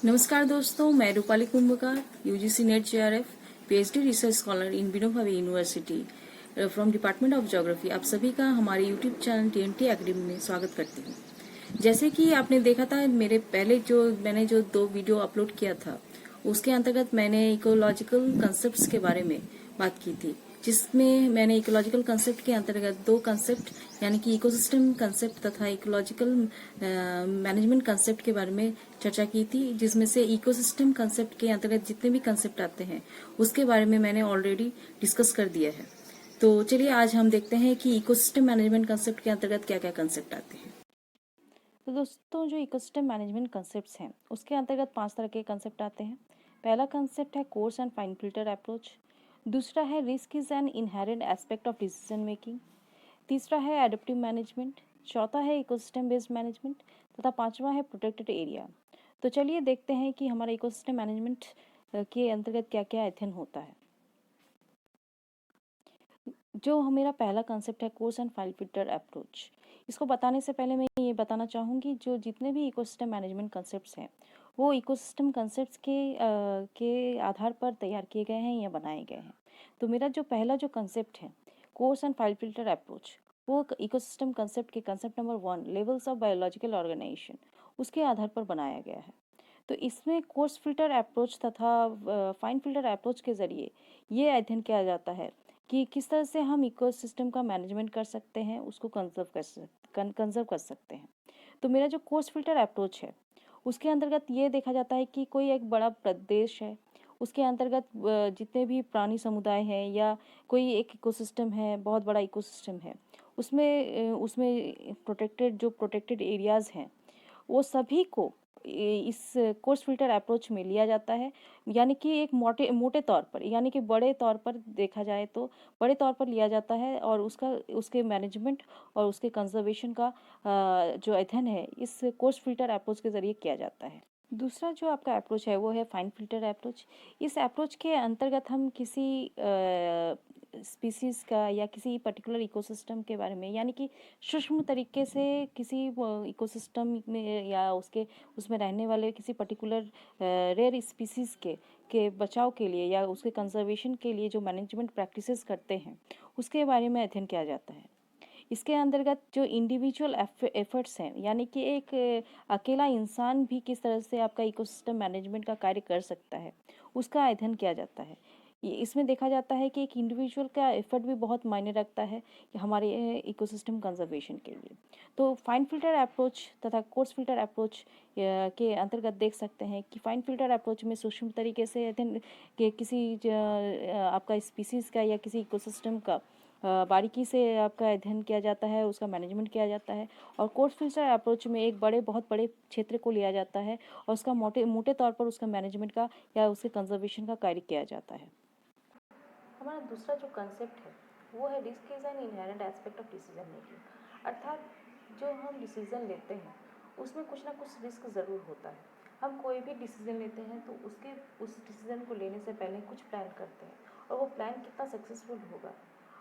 नमस्कार दोस्तों, मैं Rupali Kumbhakar, UGC NET JRF PhD research scholar in Vinoba university from department of geography आप सभी का हमारे यूट्यूब चैनल टीएनटी एकेडमी में स्वागत करती हूँ। जैसे कि आपने देखा था मेरे पहले मैंने जो 2 वीडियो अपलोड किया था, उसके अंतर्गत मैंने इकोलॉजिकल कंसेप्ट्स के बारे में बात की थी, जिसमें मैंने इकोलॉजिकल कंसेप्ट के अंतर्गत 2 कंसेप्ट यानी कि इकोसिस्टम कंसेप्ट तथा इकोलॉजिकल मैनेजमेंट कंसेप्ट के बारे में चर्चा की थी, जिसमें से इकोसिस्टम कंसेप्ट के अंतर्गत जितने भी कंसेप्ट आते हैं उसके बारे में मैंने ऑलरेडी डिस्कस कर दिया है। तो चलिए आज हम देखते हैं कि इकोसिस्टम मैनेजमेंट कंसेप्ट के अंतर्गत क्या क्या कंसेप्ट आते हैं। तो दोस्तों, जो इकोसिस्टम मैनेजमेंट कंसेप्ट्स हैं उसके अंतर्गत 5 तरह के कंसेप्ट आते हैं। पहला कंसेप्ट है coarse and fine filter approach. दूसरा है risk is an inherent aspect of decision making. तीसरा है एडेप्टिव मैनेजमेंट। चौथा है इकोसिस्टम बेस्ड मैनेजमेंट तथा पांचवा है प्रोटेक्टेड एरिया। तो चलिए देखते हैं कि हमारा इकोसिस्टम मैनेजमेंट के अंतर्गत क्या क्या अध्ययन होता है। जो मेरा पहला कंसेप्ट है coarse and fine filter approach, इसको बताने से पहले मैं ये बताना चाहूँगी जो जितने भी इकोसिस्टम मैनेजमेंट कंसेप्ट्स हैं वो इकोसिस्टम कंसेप्ट्स के आधार पर तैयार किए गए हैं या बनाए गए हैं। तो मेरा जो पहला जो कंसेप्ट है coarse and fine filter approach, वो इकोसिस्टम कंसेप्ट के concept number 1 levels of biological organisation उसके आधार पर बनाया गया है। तो इसमें कोर्स फिल्टर अप्रोच तथा फाइन फिल्टर अप्रोच के ज़रिए ये अध्ययन किया जाता है कि किस तरह से हम इकोसिस्टम का मैनेजमेंट कर सकते हैं, उसको कंजर्व कर सकते हैं। तो मेरा जो कोर्स फिल्टर अप्रोच है उसके अंतर्गत ये देखा जाता है कि कोई एक बड़ा प्रदेश है, उसके अंतर्गत जितने भी प्राणी समुदाय हैं या कोई एक इकोसिस्टम है, बहुत बड़ा इकोसिस्टम है, उसमें प्रोटेक्टेड एरियाज़ हैं, वो सभी को इस कोर्स फिल्टर अप्रोच में लिया जाता है। यानी कि एक मोटे मोटे तौर पर यानी कि बड़े तौर पर देखा जाए तो बड़े तौर पर लिया जाता है और उसके मैनेजमेंट और उसके कंजर्वेशन का जो अध्ययन है इस कोर्स फिल्टर अप्रोच के ज़रिए किया जाता है। दूसरा जो आपका अप्रोच है वो है फाइन फिल्टर अप्रोच। इस अप्रोच के अंतर्गत हम किसी स्पीसीज़ का या किसी पर्टिकुलर इकोसिस्टम के बारे में यानी कि सूक्ष्म तरीके से किसी इकोसिस्टम में या उसमें रहने वाले किसी पर्टिकुलर रेयर स्पीसीज़ के बचाव के लिए या उसके कंजर्वेशन के लिए जो मैनेजमेंट प्रैक्टिसेस करते हैं उसके बारे में अध्ययन किया जाता है। इसके अंतर्गत जो इंडिविजुअल एफर्ट्स हैं यानी कि एक अकेला इंसान भी किस तरह से आपका इकोसिस्टम मैनेजमेंट का कार्य कर सकता है उसका अध्ययन किया जाता है। इसमें देखा जाता है कि एक इंडिविजुअल का एफर्ट भी बहुत मायने रखता है कि हमारे इकोसिस्टम कंजर्वेशन के लिए। तो फाइन फिल्टर अप्रोच तथा कोर्स फिल्टर अप्रोच के अंतर्गत देख सकते हैं कि फाइन फिल्टर अप्रोच में सूक्ष्म तरीके से अध्ययन के किसी आपका स्पीसीज़ का या किसी इकोसिस्टम का बारीकी से आपका अध्ययन किया जाता है, उसका मैनेजमेंट किया जाता है। और कोर्स फिल्टर अप्रोच में एक बहुत बड़े क्षेत्र को लिया जाता है और उसका मोटे तौर पर उसका मैनेजमेंट का या उसके कंजर्वेशन का कार्य किया जाता है। हमारा दूसरा जो कंसेप्ट है वो है risk is an inherent aspect of decision making. अर्थात जो हम डिसीजन लेते हैं उसमें कुछ ना कुछ रिस्क ज़रूर होता है। हम कोई भी डिसीजन लेते हैं तो उस डिसीजन को लेने से पहले कुछ प्लान करते हैं और वो प्लान कितना सक्सेसफुल होगा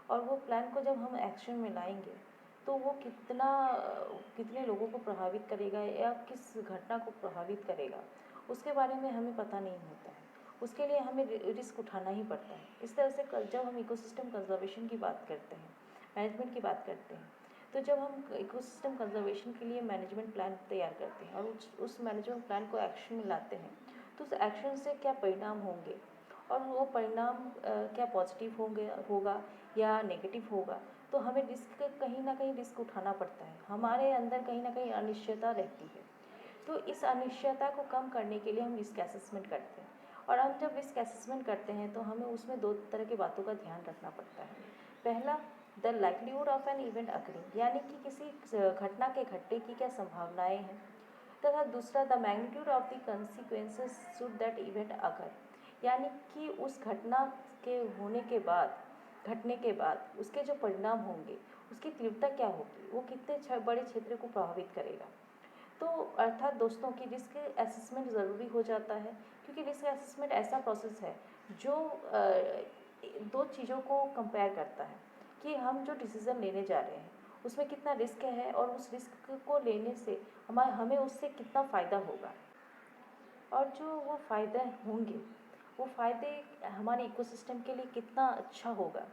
और वो प्लान को जब हम एक्शन में लाएंगे तो वो कितने लोगों को प्रभावित करेगा या किस घटना को प्रभावित करेगा उसके बारे में हमें पता नहीं होता है। उसके लिए हमें रिस्क उठाना ही पड़ता है। इस तरह से जब हम इकोसिस्टम कंजर्वेशन की बात करते हैं, मैनेजमेंट की बात करते हैं, तो जब हम इकोसिस्टम कंजर्वेशन के लिए मैनेजमेंट प्लान तैयार करते हैं और उस मैनेजमेंट प्लान को एक्शन में लाते हैं तो उस एक्शन से क्या परिणाम होंगे और वो परिणाम क्या पॉजिटिव होगा या नेगेटिव होगा, तो हमें कहीं ना कहीं रिस्क उठाना पड़ता है। हमारे अंदर कहीं ना कहीं अनिश्चयता रहती है। तो इस अनिश्चयता को कम करने के लिए हम रिस्क असेसमेंट करते हैं और हम जब रिस्क असेसमेंट करते हैं तो हमें उसमें 2 तरह की बातों का ध्यान रखना पड़ता है। पहला, the likelihood of an event occurring यानी कि किसी घटना के घटने की क्या संभावनाएं हैं, तथा दूसरा the magnitude of the consequences should that event occur यानी कि उस घटना के होने के बाद घटने के बाद उसके जो परिणाम होंगे उसकी तीव्रता क्या होगी, वो कितने बड़े क्षेत्र को प्रभावित करेगा। तो अर्थात दोस्तों की रिस्क असेसमेंट ज़रूरी हो जाता है क्योंकि रिस्क असेसमेंट ऐसा प्रोसेस है जो 2 चीज़ों को कंपेयर करता है कि हम जो डिसीज़न लेने जा रहे हैं उसमें कितना रिस्क है और उस रिस्क को लेने से हमें उससे कितना फ़ायदा होगा। और जो वो फ़ायदे होंगे, वो फ़ायदे हमारे इकोसिस्टम के लिए कितना अच्छा होगा,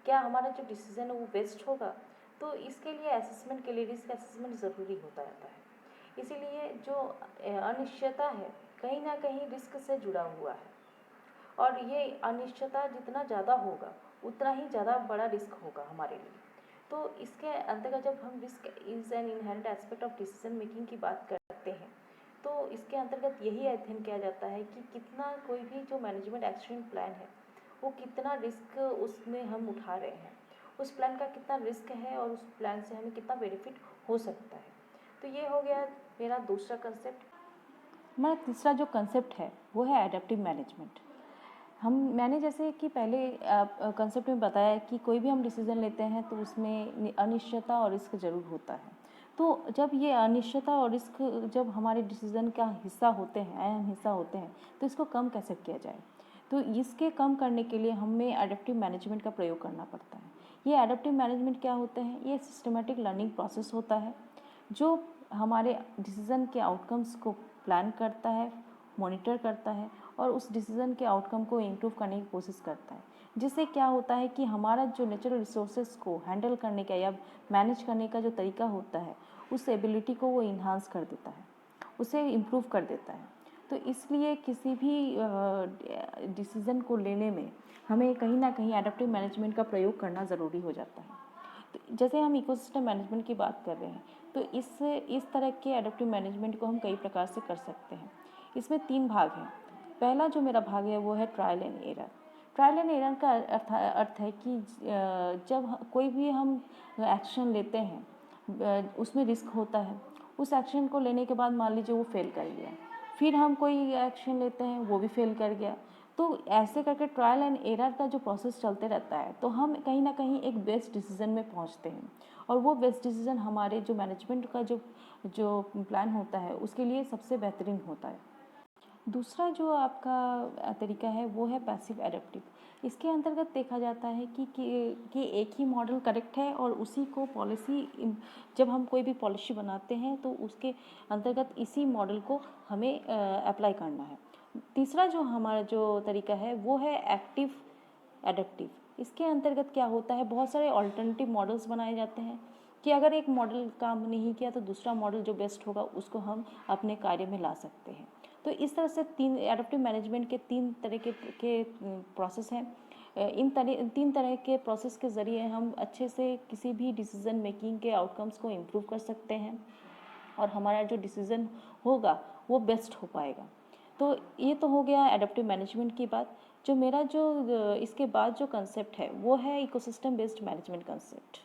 क्या हमारा जो डिसीज़न है वो बेस्ट होगा। तो इसके लिए असेसमेंट के लिए रिस्क असेसमेंट ज़रूरी होता रहता है। इसीलिए जो अनिश्चितता है कहीं ना कहीं रिस्क से जुड़ा हुआ है, और ये अनिश्चितता जितना ज़्यादा होगा उतना ही ज़्यादा बड़ा रिस्क होगा हमारे लिए। तो इसके अंतर्गत जब हम risk is an inherent aspect of decision making की बात करते हैं, तो इसके अंतर्गत यही अध्ययन किया जाता है कि कितना कोई भी जो मैनेजमेंट एक्शन प्लान है वो कितना रिस्क उसमें हम उठा रहे हैं, उस प्लान का कितना रिस्क है और उस प्लान से हमें कितना बेनिफिट हो सकता है। तो ये हो गया मेरा दूसरा कंसेप्ट। हमारा तीसरा जो कंसेप्ट है वो है एडेप्टिव मैनेजमेंट। मैंने जैसे कि पहले कंसेप्ट में बताया कि कोई भी हम डिसीज़न लेते हैं तो उसमें अनिश्चितता और रिस्क ज़रूर होता है। तो जब ये अनिश्चितता और रिस्क जब हमारे डिसीज़न का हिस्सा होते हैं, अहम हिस्सा होते हैं, तो इसको कम कैसे किया जाए। तो इसके कम करने के लिए हमें एडेप्टिव मैनेजमेंट का प्रयोग करना पड़ता है। ये एडेप्टिव मैनेजमेंट क्या होता है, ये सिस्टमेटिक लर्निंग प्रोसेस होता है जो हमारे डिसीज़न के आउटकम्स को प्लान करता है, मॉनिटर करता है और उस डिसीज़न के आउटकम को इम्प्रूव करने की कोशिश करता है। जिससे क्या होता है कि हमारा जो नेचुरल रिसोर्सेज को हैंडल करने का या मैनेज करने का जो तरीका होता है, उस एबिलिटी को वो इन्हांस कर देता है, उसे इम्प्रूव कर देता है। तो इसलिए किसी भी डिसीज़न को लेने में हमें कहीं ना कहीं एडेप्टिव मैनेजमेंट का प्रयोग करना ज़रूरी हो जाता है। तो जैसे हम इकोसिस्टम मैनेजमेंट की बात कर रहे हैं, तो इस तरह के एडेप्टिव मैनेजमेंट को हम कई प्रकार से कर सकते हैं। इसमें 3 भाग हैं। पहला जो मेरा भाग है वो है trial and error. Trial and error का अर्थ है कि जब कोई भी हम एक्शन लेते हैं उसमें रिस्क होता है। उस एक्शन को लेने के बाद मान लीजिए वो फेल कर गया, फिर हम कोई एक्शन लेते हैं वो भी फेल कर गया। तो ऐसे करके ट्रायल एंड एरर का जो प्रोसेस चलते रहता है, तो हम कहीं ना कहीं एक बेस्ट डिसीज़न में पहुंचते हैं और वो बेस्ट डिसीज़न हमारे जो मैनेजमेंट का जो प्लान होता है उसके लिए सबसे बेहतरीन होता है। दूसरा जो आपका तरीका है वो है पैसिव एडेप्टिव। इसके अंतर्गत देखा जाता है कि एक ही मॉडल करेक्ट है और उसी को जब हम कोई भी पॉलिसी बनाते हैं तो उसके अंतर्गत इसी मॉडल को हमें अप्लाई करना है। तीसरा जो हमारा जो तरीका है वो है एक्टिव एडेप्टिव। इसके अंतर्गत क्या होता है, बहुत सारे ऑल्टरनेटिव मॉडल्स बनाए जाते हैं कि अगर एक मॉडल काम नहीं किया तो दूसरा मॉडल जो बेस्ट होगा उसको हम अपने कार्य में ला सकते हैं। तो इस तरह से एडेप्टिव मैनेजमेंट के 3 तरह के प्रोसेस हैं। इन 3 तरह के प्रोसेस के ज़रिए हम अच्छे से किसी भी डिसीज़न मेकिंग के आउटकम्स को इम्प्रूव कर सकते हैं और हमारा जो डिसीज़न होगा वो बेस्ट हो पाएगा। तो ये तो हो गया एडेप्टिव मैनेजमेंट की बात। जो मेरा जो इसके बाद जो कंसेप्ट है वो है इकोसिस्टम बेस्ड मैनेजमेंट कंसेप्ट।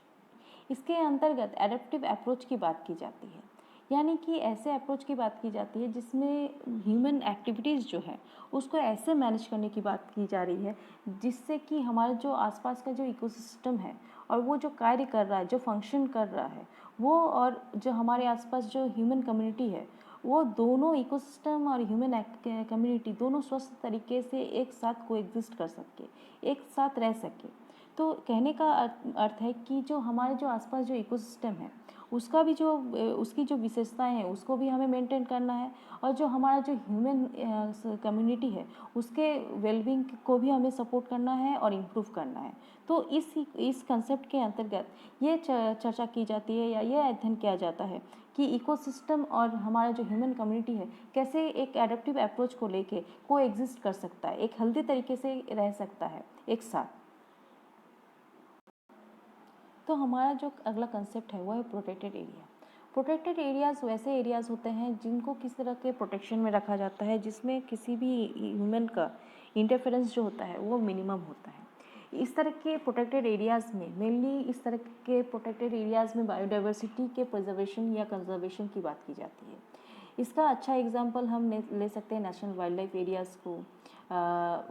इसके अंतर्गत एडेप्टिव अप्रोच की बात की जाती है, यानी कि ऐसे अप्रोच की बात की जाती है जिसमें ह्यूमन एक्टिविटीज़ जो है उसको ऐसे मैनेज करने की बात की जा रही है जिससे कि हमारा जो आसपास का जो इकोसिस्टम है और वो जो कार्य कर रहा है, जो फंक्शन कर रहा है वो, और जो हमारे आसपास जो ह्यूमन कम्युनिटी है, वो दोनों इकोसिस्टम और ह्यूमन कम्युनिटी दोनों स्वस्थ तरीके से एक साथ कोएग्जिस्ट कर सके, एक साथ रह सके। तो कहने का अर्थ है कि जो हमारे जो आसपास जो इकोसिस्टम है उसका भी जो उसकी जो विशेषताएं हैं उसको भी हमें मेंटेन करना है और जो हमारा जो ह्यूमन कम्युनिटी है उसके वेलबींग को भी हमें सपोर्ट करना है और इम्प्रूव करना है। तो इस कंसेप्ट के अंतर्गत ये चर्चा की जाती है या ये अध्ययन किया जाता है कि इकोसिस्टम और हमारा जो ह्यूमन कम्युनिटी है कैसे एक एडेप्टिव अप्रोच को लेके को एग्जिस्ट कर सकता है, एक हेल्दी तरीके से रह सकता है एक साथ। तो हमारा जो अगला कंसेप्ट है वो है प्रोटेक्टेड एरिया। प्रोटेक्टेड एरियाज़ वैसे एरियाज़ होते हैं जिनको किस तरह के प्रोटेक्शन में रखा जाता है जिसमें किसी भी ह्यूमन का इंटरफेरेंस जो होता है वो मिनिमम होता है। इस तरह के प्रोटेक्टेड एरियाज़ में मेनली इस तरह के प्रोटेक्टेड एरियाज़ में बायोडाइवर्सिटी के प्रिजर्वेशन या कंजर्वेशन की बात की जाती है। इसका अच्छा एग्जाम्पल हम ले सकते हैं नेशनल वाइल्ड लाइफ एरियाज़ को,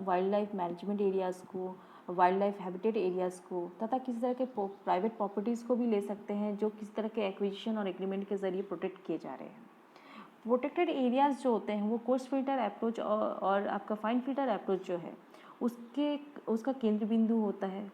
वाइल्ड लाइफ मैनेजमेंट एरियाज़ को, वाइल्ड लाइफ हैबिटेट एरियाज़ को, तथा किसी तरह के प्राइवेट प्रॉपर्टीज़ को भी ले सकते हैं जो किसी तरह के एक्विजिशन और एग्रीमेंट के ज़रिए प्रोटेक्ट किए जा रहे हैं। प्रोटेक्टेड एरियाज़ जो होते हैं वो कोर्स फिल्टर अप्रोच और आपका फाइन फिल्टर अप्रोच जो है उसका केंद्र बिंदु होता है।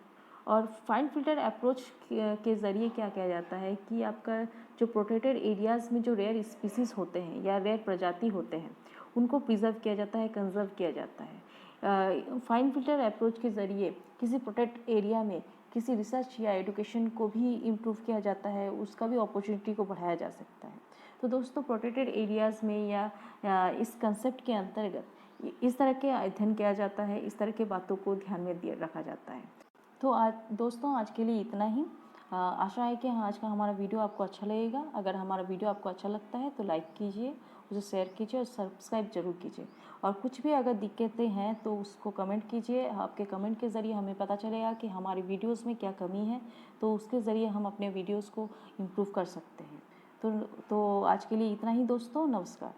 और फाइन फिल्टर अप्रोच के ज़रिए क्या किया जाता है कि आपका जो प्रोटेक्टेड एरियाज़ में जो रेयर स्पीसीज़ होते हैं या रेयर प्रजाति होते हैं उनको प्रिजर्व किया जाता है, कंजर्व किया जाता है। फाइन फिल्टर अप्रोच के ज़रिए किसी प्रोटेक्ट एरिया में किसी रिसर्च या एजुकेशन को भी इम्प्रूव किया जाता है, उसका भी अपॉर्चुनिटी को बढ़ाया जा सकता है। तो दोस्तों प्रोटेक्टेड एरियाज़ में या इस कंसेप्ट के अंतर्गत इस तरह के अध्ययन किया जाता है, इस तरह के बातों को ध्यान में दिए रखा जाता है। तो आज दोस्तों आज के लिए इतना ही। आशा है कि आज का हमारा वीडियो आपको अच्छा लगेगा। अगर हमारा वीडियो आपको अच्छा लगता है तो लाइक कीजिए, उसे शेयर कीजिए और सब्सक्राइब जरूर कीजिए। और कुछ भी अगर दिक्कतें हैं तो उसको कमेंट कीजिए। आपके कमेंट के ज़रिए हमें पता चलेगा कि हमारी वीडियोज़ में क्या कमी है, तो उसके ज़रिए हम अपने वीडियोज़ को इम्प्रूव कर सकते हैं। तो आज के लिए इतना ही दोस्तों, नमस्कार।